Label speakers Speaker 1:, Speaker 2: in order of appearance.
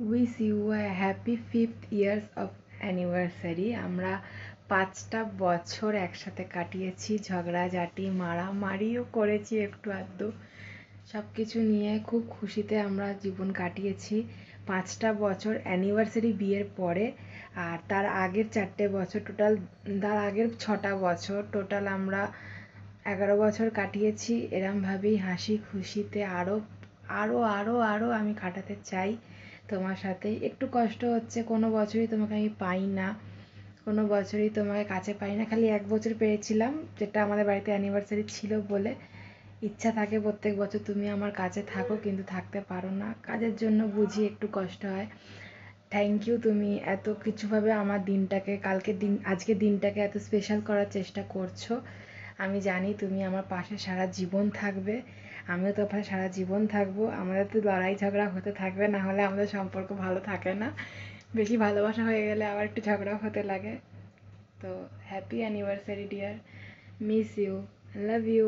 Speaker 1: Wish you a happy 5th years of anniversary. আমরা 5টা বছর একসাথে কাটিয়েছি, ঝগড়াঝাটি মারামারিও করেছি একটু আধটু, সব কিছু নিয়ে খুব খুশিতে আমরা জীবন কাটিয়েছি। 5টা বছর অ্যানিভার্সারি বিয়ের পরে, আর তার আগের 4টে বছর টোটাল, তার আগের 6টা বছর টোটাল আমরা 11 বছর কাটিয়েছি। এরমভাবেই হাসি খুশিতে আরও আরও আরও আরও আমি কাটাতে চাই তোমার সাথে। একটু কষ্ট হচ্ছে, কোনো বছরই তোমাকে আমি পাই না, কোনো বছরই তোমাকে কাছে পাই না। খালি 1 বছর পেয়েছিলাম, যেটা আমাদের বাড়িতে অ্যানিভার্সারি ছিল বলে। ইচ্ছা থাকে প্রত্যেক বছর তুমি আমার কাছে থাকো, কিন্তু থাকতে পারো না, কাজের জন্য বুঝি একটু কষ্ট হয়। থ্যাংক ইউ, তুমি এত কিছুভাবে আমার দিনটাকে, আজকের দিনটাকে এত স্পেশাল করার চেষ্টা করছো। আমি জানি তুমি আমার পাশে সারা জীবন থাকবে, আমিও তোমার পাশে সারা জীবন থাকবো। আমাদের তো লড়াই ঝগড়া হতে থাকবে, না হলে আমাদের সম্পর্ক ভালো থাকে না। বেশি ভালোবাসা হয়ে গেলে আবার একটু ঝগড়াও হতে লাগে। তো happy anniversary dear, miss you, love you.